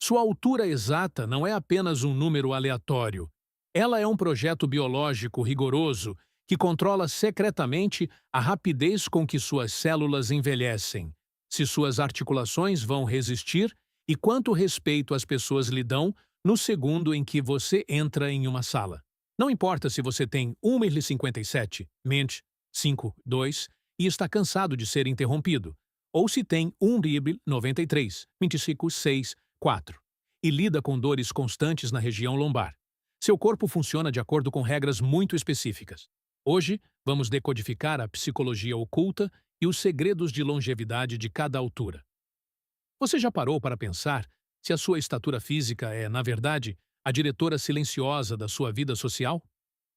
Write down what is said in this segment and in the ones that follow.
Sua altura exata não é apenas um número aleatório. Ela é um projeto biológico rigoroso que controla secretamente a rapidez com que suas células envelhecem, se suas articulações vão resistir e quanto respeito as pessoas lhe dão no segundo em que você entra em uma sala. Não importa se você tem 1,57 m, mente 5'2", e está cansado de ser interrompido, ou se tem 1,93 m, 25'6", e lida com dores constantes na região lombar. Seu corpo funciona de acordo com regras muito específicas. Hoje, vamos decodificar a psicologia oculta e os segredos de longevidade de cada altura. Você já parou para pensar se a sua estatura física é, na verdade, a diretora silenciosa da sua vida social?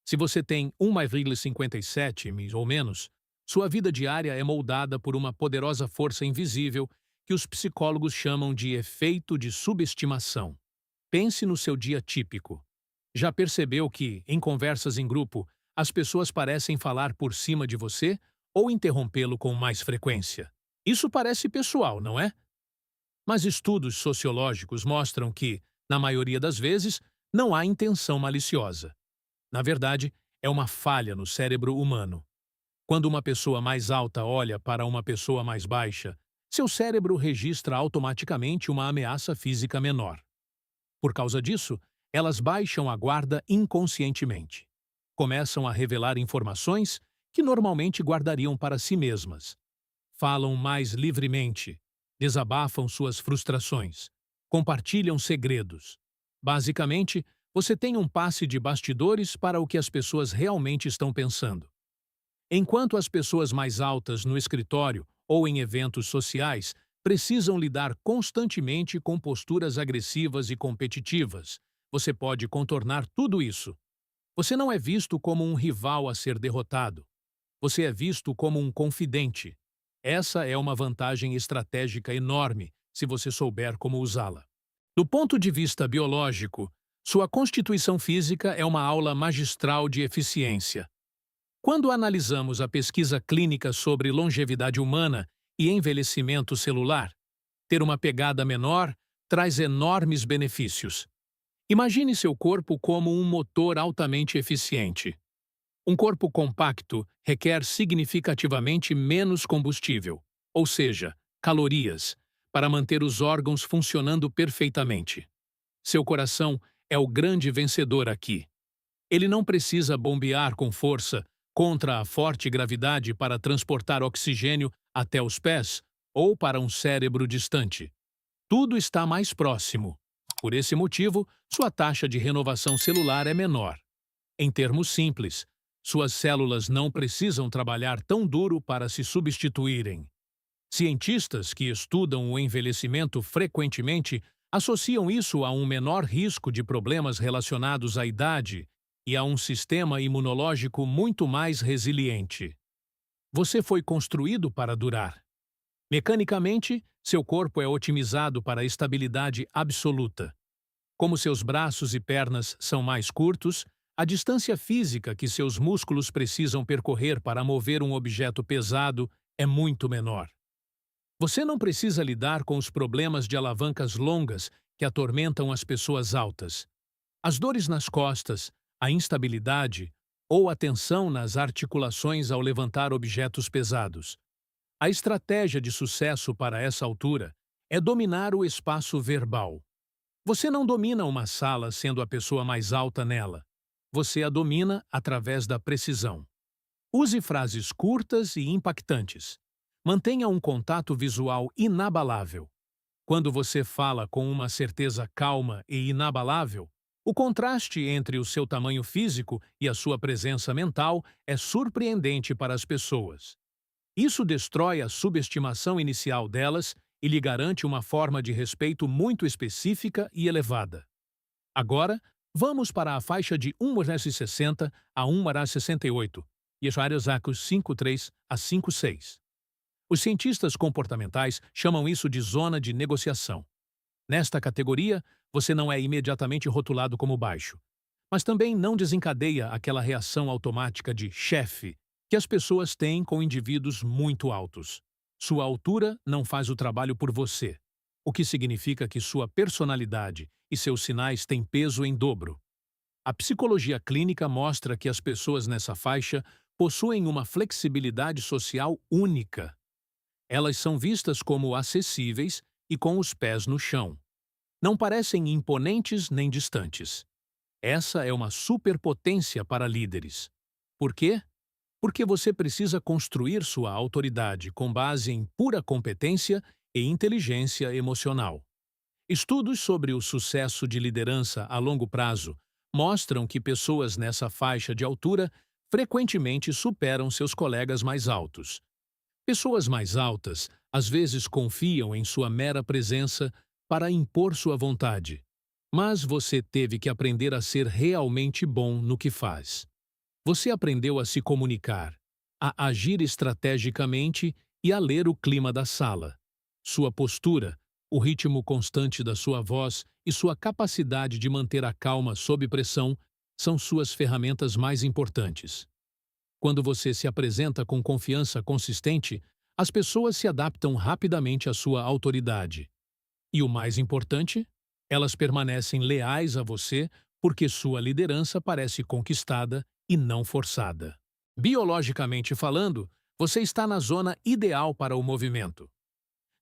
Se você tem 1,57 m ou menos, sua vida diária é moldada por uma poderosa força invisível que os psicólogos chamam de efeito de subestimação. Pense no seu dia típico. Já percebeu que, em conversas em grupo, as pessoas parecem falar por cima de você ou interrompê-lo com mais frequência? Isso parece pessoal, não é? Mas estudos sociológicos mostram que, na maioria das vezes, não há intenção maliciosa. Na verdade, é uma falha no cérebro humano. Quando uma pessoa mais alta olha para uma pessoa mais baixa, seu cérebro registra automaticamente uma ameaça física menor. Por causa disso, elas baixam a guarda inconscientemente. Começam a revelar informações que normalmente guardariam para si mesmas. Falam mais livremente, desabafam suas frustrações, compartilham segredos. Basicamente, você tem um passe de bastidores para o que as pessoas realmente estão pensando. Enquanto as pessoas mais altas no escritório ou em eventos sociais precisam lidar constantemente com posturas agressivas e competitivas, você pode contornar tudo isso. Você não é visto como um rival a ser derrotado. Você é visto como um confidente. Essa é uma vantagem estratégica enorme se você souber como usá-la. Do ponto de vista biológico, sua constituição física é uma aula magistral de eficiência. Quando analisamos a pesquisa clínica sobre longevidade humana e envelhecimento celular, ter uma pegada menor traz enormes benefícios. Imagine seu corpo como um motor altamente eficiente. Um corpo compacto requer significativamente menos combustível, ou seja, calorias, para manter os órgãos funcionando perfeitamente. Seu coração é o grande vencedor aqui. Ele não precisa bombear com força contra a forte gravidade para transportar oxigênio até os pés ou para um cérebro distante. Tudo está mais próximo. Por esse motivo, sua taxa de renovação celular é menor. Em termos simples, suas células não precisam trabalhar tão duro para se substituírem. Cientistas que estudam o envelhecimento frequentemente associam isso a um menor risco de problemas relacionados à idade e a um sistema imunológico muito mais resiliente. Você foi construído para durar. Mecanicamente, seu corpo é otimizado para a estabilidade absoluta. Como seus braços e pernas são mais curtos, a distância física que seus músculos precisam percorrer para mover um objeto pesado é muito menor. Você não precisa lidar com os problemas de alavancas longas que atormentam as pessoas altas. As dores nas costas, a instabilidade ou a tensão nas articulações ao levantar objetos pesados. A estratégia de sucesso para essa altura é dominar o espaço verbal. Você não domina uma sala sendo a pessoa mais alta nela. Você a domina através da precisão. Use frases curtas e impactantes. Mantenha um contato visual inabalável. Quando você fala com uma certeza calma e inabalável, o contraste entre o seu tamanho físico e a sua presença mental é surpreendente para as pessoas. Isso destrói a subestimação inicial delas e lhe garante uma forma de respeito muito específica e elevada. Agora, vamos para a faixa de 1,60 a 1,68, e as áreas 5,3 a 5,6. Os cientistas comportamentais chamam isso de zona de negociação. Nesta categoria, você não é imediatamente rotulado como baixo, mas também não desencadeia aquela reação automática de chefe que as pessoas têm com indivíduos muito altos. Sua altura não faz o trabalho por você. o que significa que sua personalidade e seus sinais têm peso em dobro. A psicologia clínica mostra que as pessoas nessa faixa possuem uma flexibilidade social única. Elas são vistas como acessíveis e com os pés no chão. Não parecem imponentes nem distantes. Essa é uma superpotência para líderes. Por quê? Porque você precisa construir sua autoridade com base em pura competência e inteligência emocional. Estudos sobre o sucesso de liderança a longo prazo mostram que pessoas nessa faixa de altura frequentemente superam seus colegas mais altos. Pessoas mais altas às vezes confiam em sua mera presença para impor sua vontade, mas você teve que aprender a ser realmente bom no que faz. Você aprendeu a se comunicar, a agir estrategicamente e a ler o clima da sala. Sua postura, o ritmo constante da sua voz e sua capacidade de manter a calma sob pressão são suas ferramentas mais importantes. Quando você se apresenta com confiança consistente, as pessoas se adaptam rapidamente à sua autoridade. E o mais importante, elas permanecem leais a você porque sua liderança parece conquistada e não forçada. Biologicamente falando, você está na zona ideal para o movimento.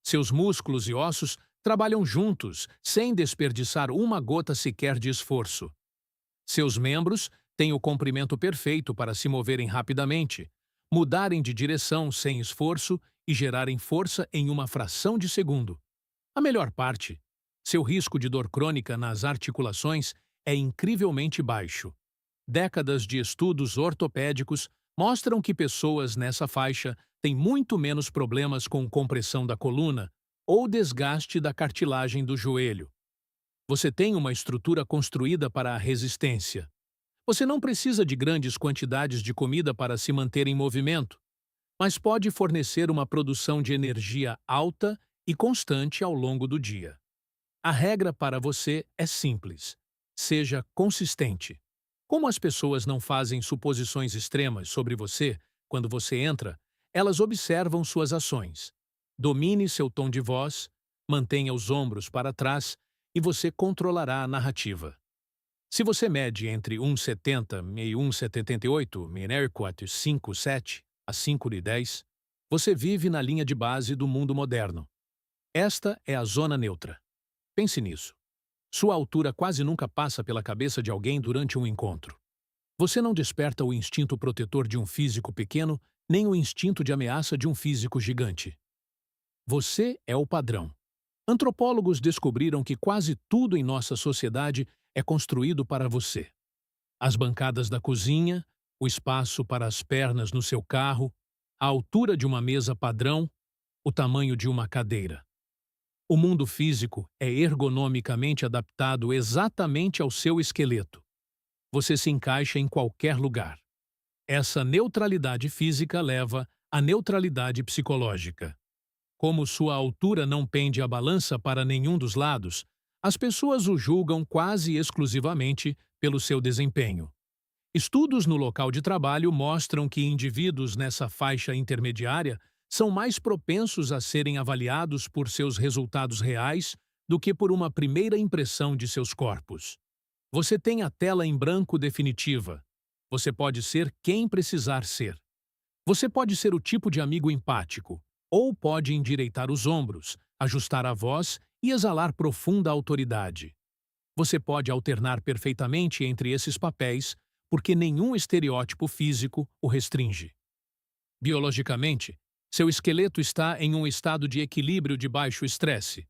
Seus músculos e ossos trabalham juntos, sem desperdiçar uma gota sequer de esforço. Seus membros têm o comprimento perfeito para se moverem rapidamente, mudarem de direção sem esforço e gerarem força em uma fração de segundo. A melhor parte, seu risco de dor crônica nas articulações é incrivelmente baixo. Décadas de estudos ortopédicos mostram que pessoas nessa faixa têm muito menos problemas com compressão da coluna ou desgaste da cartilagem do joelho. Você tem uma estrutura construída para a resistência. Você não precisa de grandes quantidades de comida para se manter em movimento, mas pode fornecer uma produção de energia alta e constante ao longo do dia. A regra para você é simples. Seja consistente. Como as pessoas não fazem suposições extremas sobre você quando você entra, elas observam suas ações. Domine seu tom de voz, mantenha os ombros para trás e você controlará a narrativa. Se você mede entre 1,70 e 1,78, Minerquat 5,7 a 5,10, você vive na linha de base do mundo moderno. Esta é a zona neutra. Pense nisso. Sua altura quase nunca passa pela cabeça de alguém durante um encontro. Você não desperta o instinto protetor de um físico pequeno, nem o instinto de ameaça de um físico gigante. Você é o padrão. Antropólogos descobriram que quase tudo em nossa sociedade é construído para você. As bancadas da cozinha, o espaço para as pernas no seu carro, a altura de uma mesa padrão, o tamanho de uma cadeira. O mundo físico é ergonomicamente adaptado exatamente ao seu esqueleto. Você se encaixa em qualquer lugar. Essa neutralidade física leva à neutralidade psicológica. Como sua altura não pende a balança para nenhum dos lados, as pessoas o julgam quase exclusivamente pelo seu desempenho. Estudos no local de trabalho mostram que indivíduos nessa faixa intermediária são mais propensos a serem avaliados por seus resultados reais do que por uma primeira impressão de seus corpos. Você tem a tela em branco definitiva. Você pode ser quem precisar ser. Você pode ser o tipo de amigo empático, ou pode endireitar os ombros, ajustar a voz e exalar profunda autoridade. Você pode alternar perfeitamente entre esses papéis, porque nenhum estereótipo físico o restringe. Biologicamente, seu esqueleto está em um estado de equilíbrio de baixo estresse.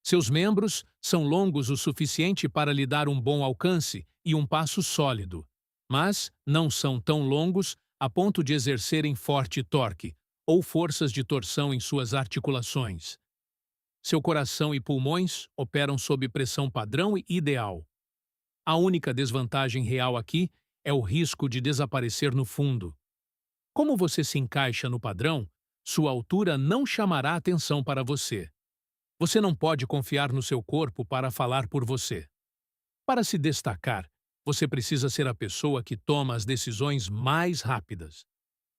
Seus membros são longos o suficiente para lhe dar um bom alcance e um passo sólido, mas não são tão longos a ponto de exercerem forte torque ou forças de torção em suas articulações. Seu coração e pulmões operam sob pressão padrão e ideal. A única desvantagem real aqui é o risco de desaparecer no fundo. Como você se encaixa no padrão, sua altura não chamará atenção para você. Você não pode confiar no seu corpo para falar por você. Para se destacar, você precisa ser a pessoa que toma as decisões mais rápidas.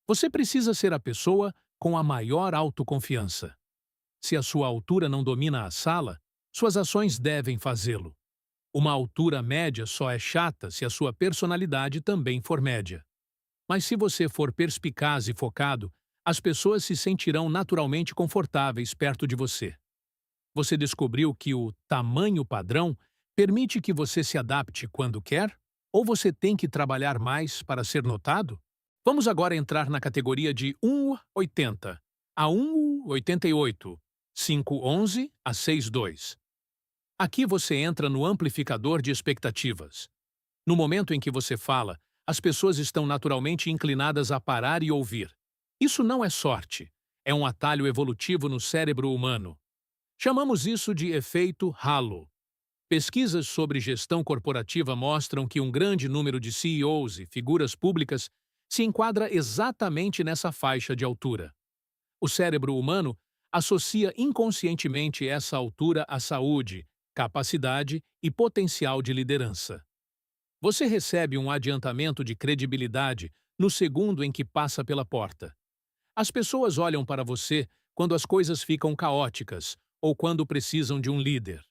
Você precisa ser a pessoa com a maior autoconfiança. Se a sua altura não domina a sala, suas ações devem fazê-lo. Uma altura média só é chata se a sua personalidade também for média. Mas se você for perspicaz e focado, as pessoas se sentirão naturalmente confortáveis perto de você. Você descobriu que o tamanho padrão permite que você se adapte quando quer? Ou você tem que trabalhar mais para ser notado? Vamos agora entrar na categoria de 1,80 a 1,88, 5,11 a 6,2. Aqui você entra no amplificador de expectativas. No momento em que você fala, as pessoas estão naturalmente inclinadas a parar e ouvir. Isso não é sorte, é um atalho evolutivo no cérebro humano. Chamamos isso de efeito halo. Pesquisas sobre gestão corporativa mostram que um grande número de CEOs e figuras públicas se enquadra exatamente nessa faixa de altura. O cérebro humano associa inconscientemente essa altura à saúde, capacidade e potencial de liderança. Você recebe um adiantamento de credibilidade no segundo em que passa pela porta. As pessoas olham para você quando as coisas ficam caóticas ou quando precisam de um líder.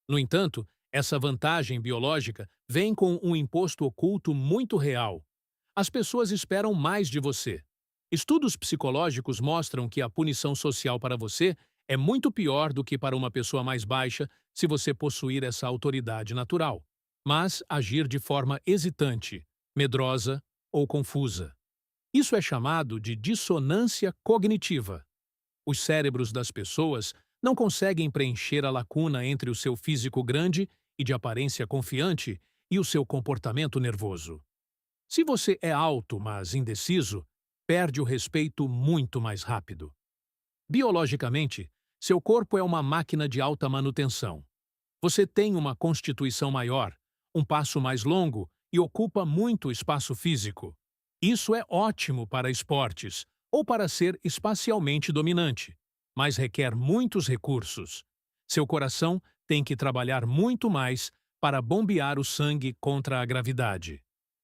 No entanto, essa vantagem biológica vem com um imposto oculto muito real. As pessoas esperam mais de você. Estudos psicológicos mostram que a punição social para você é muito pior do que para uma pessoa mais baixa se você possuir essa autoridade natural, mas agir de forma hesitante, medrosa ou confusa. Isso é chamado de dissonância cognitiva. Os cérebros das pessoas não conseguem preencher a lacuna entre o seu físico grande e de aparência confiante e o seu comportamento nervoso. Se você é alto, mas indeciso, perde o respeito muito mais rápido. Biologicamente, seu corpo é uma máquina de alta manutenção. Você tem uma constituição maior, um passo mais longo e ocupa muito espaço físico. Isso é ótimo para esportes ou para ser espacialmente dominante, mas requer muitos recursos. Seu coração tem que trabalhar muito mais para bombear o sangue contra a gravidade.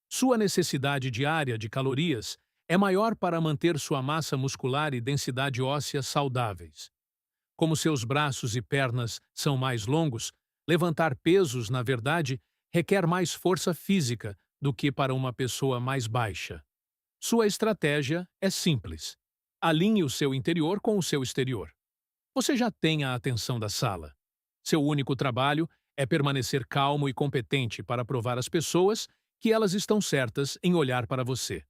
Sua necessidade diária de calorias é maior para manter sua massa muscular e densidade óssea saudáveis. Como seus braços e pernas são mais longos, levantar pesos, na verdade, requer mais força física do que para uma pessoa mais baixa. Sua estratégia é simples. Alinhe o seu interior com o seu exterior. Você já tem a atenção da sala. Seu único trabalho é permanecer calmo e competente para provar às pessoas que elas estão certas em olhar para você.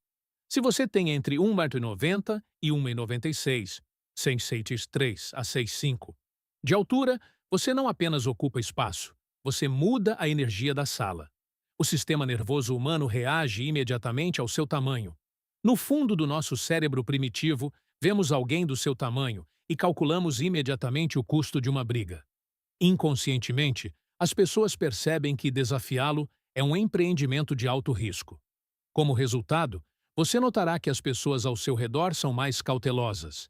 Se você tem entre 1,90 m e 1,96 m, 6,3 a 6,5 de altura, você não apenas ocupa espaço, você muda a energia da sala. O sistema nervoso humano reage imediatamente ao seu tamanho. No fundo do nosso cérebro primitivo, vemos alguém do seu tamanho e calculamos imediatamente o custo de uma briga. Inconscientemente, as pessoas percebem que desafiá-lo é um empreendimento de alto risco. Como resultado, você notará que as pessoas ao seu redor são mais cautelosas.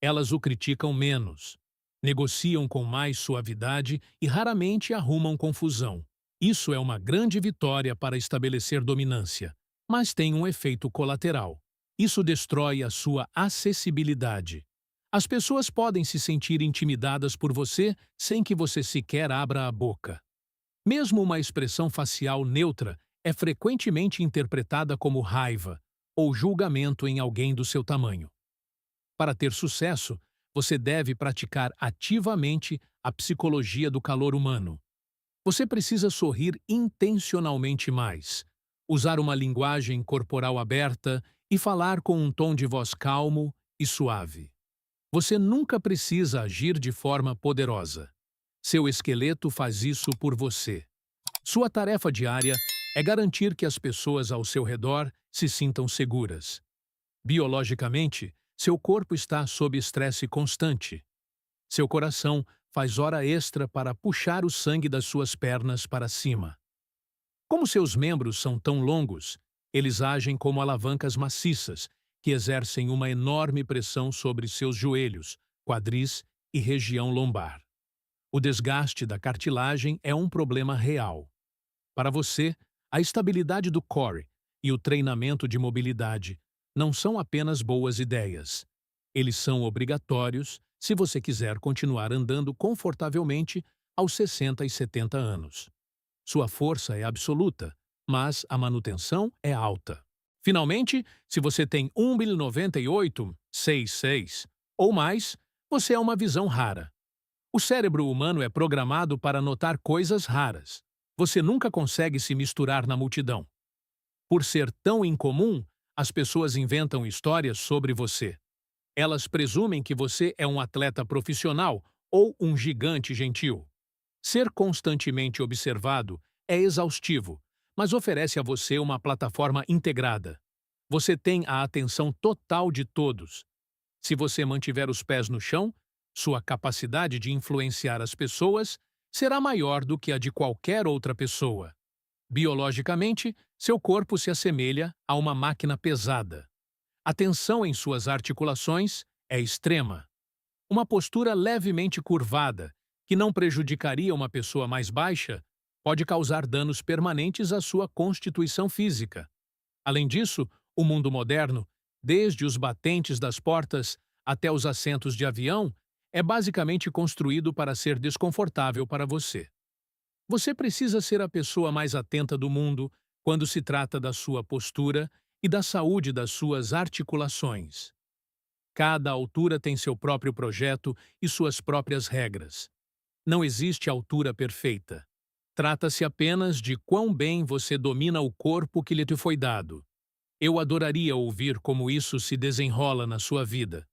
Elas o criticam menos, negociam com mais suavidade e raramente arrumam confusão. Isso é uma grande vitória para estabelecer dominância, mas tem um efeito colateral. Isso destrói a sua acessibilidade. As pessoas podem se sentir intimidadas por você sem que você sequer abra a boca. Mesmo uma expressão facial neutra é frequentemente interpretada como raiva ou julgamento em alguém do seu tamanho. Para ter sucesso, você deve praticar ativamente a psicologia do calor humano. Você precisa sorrir intencionalmente mais, usar uma linguagem corporal aberta e falar com um tom de voz calmo e suave. Você nunca precisa agir de forma poderosa. Seu esqueleto faz isso por você. Sua tarefa diária é garantir que as pessoas ao seu redor se sintam seguras. Biologicamente, seu corpo está sob estresse constante. Seu coração faz hora extra para puxar o sangue das suas pernas para cima. Como seus membros são tão longos, eles agem como alavancas maciças que exercem uma enorme pressão sobre seus joelhos, quadris e região lombar. O desgaste da cartilagem é um problema real. Para você, a estabilidade do core e o treinamento de mobilidade não são apenas boas ideias. Eles são obrigatórios se você quiser continuar andando confortavelmente aos 60 e 70 anos. Sua força é absoluta, mas a manutenção é alta. Finalmente, se você tem 1,98 66 ou mais, você é uma visão rara. O cérebro humano é programado para notar coisas raras. Você nunca consegue se misturar na multidão. Por ser tão incomum, as pessoas inventam histórias sobre você. Elas presumem que você é um atleta profissional ou um gigante gentil. Ser constantemente observado é exaustivo, mas oferece a você uma plataforma integrada. Você tem a atenção total de todos. Se você mantiver os pés no chão, sua capacidade de influenciar as pessoas será maior do que a de qualquer outra pessoa. Biologicamente, seu corpo se assemelha a uma máquina pesada. A tensão em suas articulações é extrema. Uma postura levemente curvada, que não prejudicaria uma pessoa mais baixa, pode causar danos permanentes à sua constituição física. Além disso, o mundo moderno, desde os batentes das portas até os assentos de avião, é basicamente construído para ser desconfortável para você. Você precisa ser a pessoa mais atenta do mundo quando se trata da sua postura e da saúde das suas articulações. Cada altura tem seu próprio projeto e suas próprias regras. Não existe altura perfeita. Trata-se apenas de quão bem você domina o corpo que lhe te foi dado. Eu adoraria ouvir como isso se desenrola na sua vida.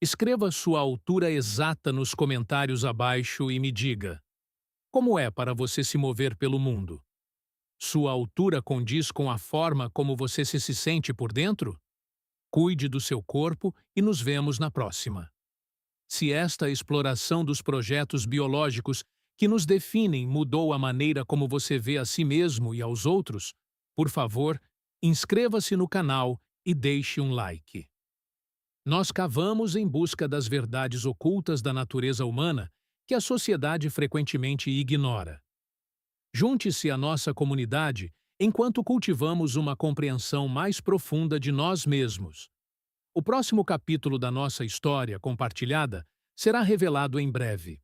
Escreva sua altura exata nos comentários abaixo e me diga: como é para você se mover pelo mundo? Sua altura condiz com a forma como você se sente por dentro? Cuide do seu corpo e nos vemos na próxima. Se esta exploração dos projetos biológicos que nos definem mudou a maneira como você vê a si mesmo e aos outros, por favor, inscreva-se no canal e deixe um like. Nós cavamos em busca das verdades ocultas da natureza humana que a sociedade frequentemente ignora. Junte-se à nossa comunidade enquanto cultivamos uma compreensão mais profunda de nós mesmos. O próximo capítulo da nossa história compartilhada será revelado em breve.